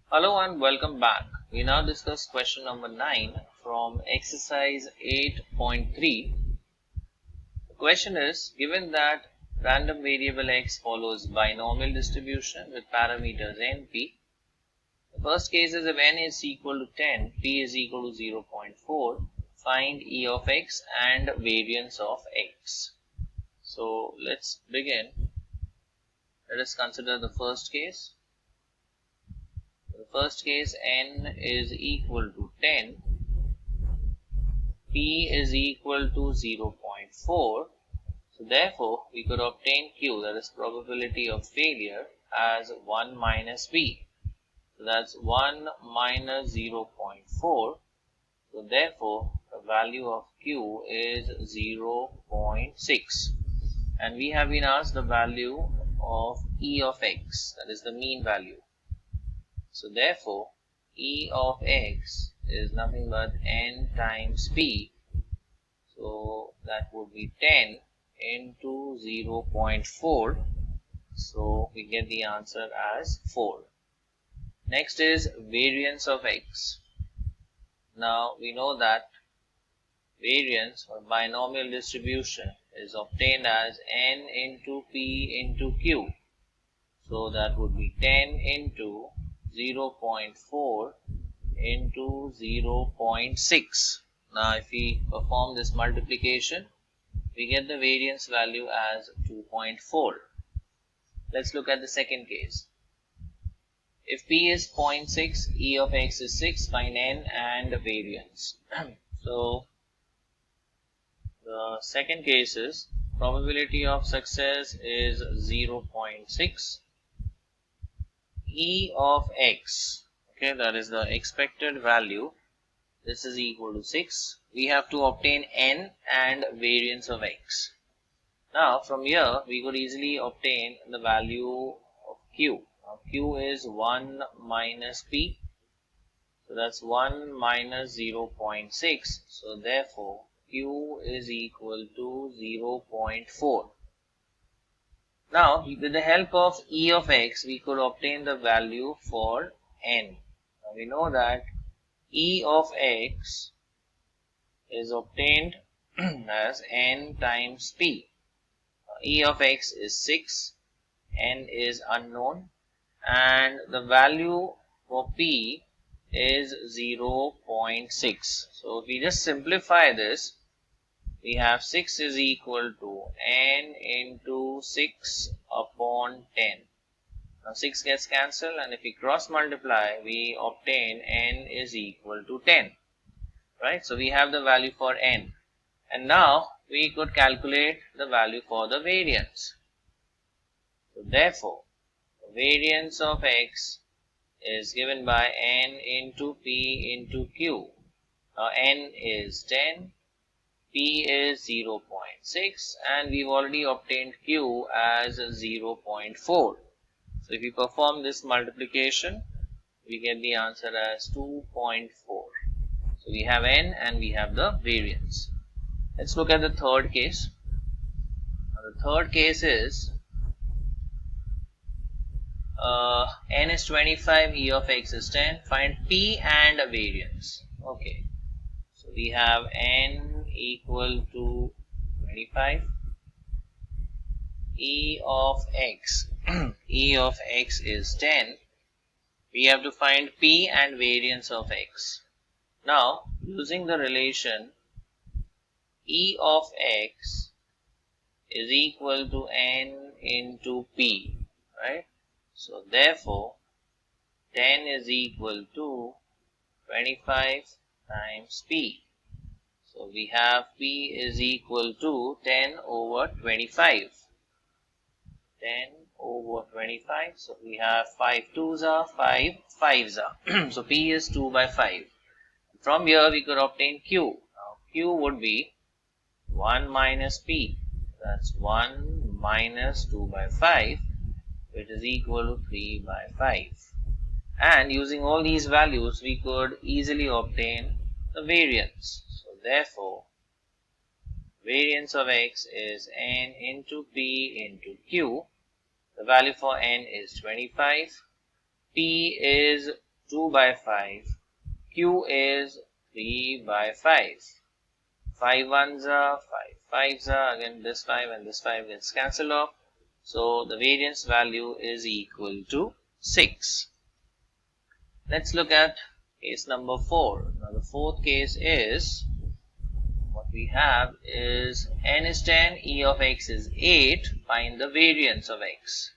Hello and welcome back. We now discuss question number 9 from exercise 8.3. The question is, given that random variable x follows binomial distribution with parameters n, p, the first case is if n is equal to 10, p is equal to 0.4, find e of x and variance of x. So let's begin. Let us consider the first case. The first case, n is equal to 10, p is equal to 0.4. So therefore, we could obtain q, that is probability of failure, as 1 minus p. So that's 1 minus 0.4. So therefore, the value of q is 0.6. And we have been asked the value of e of x, that is the mean value. So therefore, e of x is nothing but n times p. So that would be 10 into 0.4. So we get the answer as 4. Next is variance of x. Now we know that variance or binomial distribution is obtained as n into p into q. So that would be 10 into 0.4 into 0.6. Now if we perform this multiplication, we get the variance value as 2.4. Let's look at the second case. If p is 0.6, e of x is 6, find n and variance. So the second case is probability of success is 0.6. E of x, okay, that is the expected value, this is equal to 6. We have to obtain n and variance of x. Now from here we could easily obtain the value of q. Now q is 1 minus p, so that's 1 minus 0.6. So therefore q is equal to 0.4. Now, with the help of e of x, we could obtain the value for n. Now, we know that e of x is obtained as n times p. E of x is 6, n is unknown, and the value for p is 0.6. So, if we just simplify this, we have 6 is equal to n into 6 upon 10. Now 6 gets cancelled, and if we cross multiply, we obtain n is equal to 10. Right? So we have the value for n. And now we could calculate the value for the variance. So therefore, the variance of x is given by n into p into q. Now n is 10. P is 0.6 and we've already obtained Q as 0.4. So if we perform this multiplication, we get the answer as 2.4. So we have n and we have the variance. Let's look at the third case. Now the third case is n is 25, e of x is 10. Find p and variance. Okay. So we have n equal to 25. E of x. E of x is 10. We have to find p and variance of x. Now, using the relation e of x is equal to n into p, right? So, therefore, 10 is equal to 25 times p. So we have p is equal to 10 over 25. 10 over 25. So we have 5 2s are 5 5s are. So p is 2 by 5. From here we could obtain q. Now q would be 1 minus p. That's 1 minus 2 by 5, which is equal to 3 by 5. And using all these values, we could easily obtain the variance. So therefore, variance of x is n into p into q. The value for n is 25. P is 2 by 5. Q is 3 by 5. 5 ones are 5 fives are, again this 5 and this 5 gets cancelled off. So the variance value is equal to 6. Let's look at case number 4. Now the fourth case is, what we have is n is 10, e of x is 8, find the variance of x.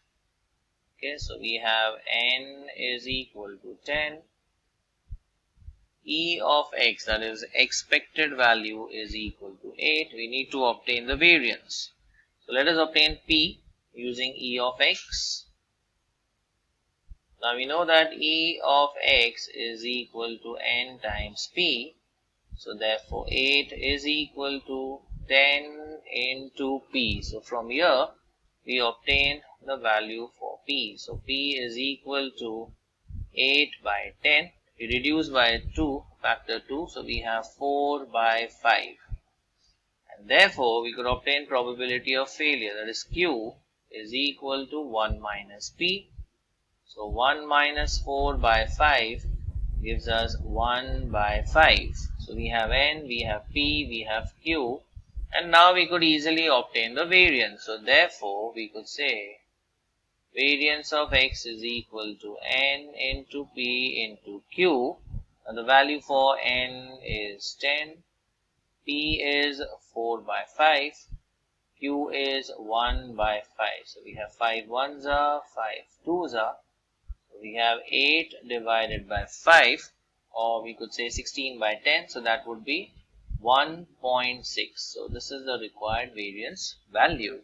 Okay, so we have n is equal to 10, e of x, that is expected value, is equal to 8. We need to obtain the variance. So let us obtain p using e of x. Now we know that e of x is equal to n times p. So therefore 8 is equal to 10 into p. So from here we obtain the value for p. So p is equal to 8 by 10. We reduce by 2, factor 2. So we have 4 by 5. And therefore we could obtain probability of failure, that is q is equal to 1 minus p. So 1 minus 4 by 5 gives us 1 by 5. So we have n, we have p, we have q, and now we could easily obtain the variance. So therefore we could say variance of x is equal to n into p into q. And the value for n is 10, p is 4 by 5, q is 1 by 5. So we have 5 ones are, 5 twos are. We have 8 divided by 5, or we could say 16 by 10, so that would be 1.6. So this is the required variance value.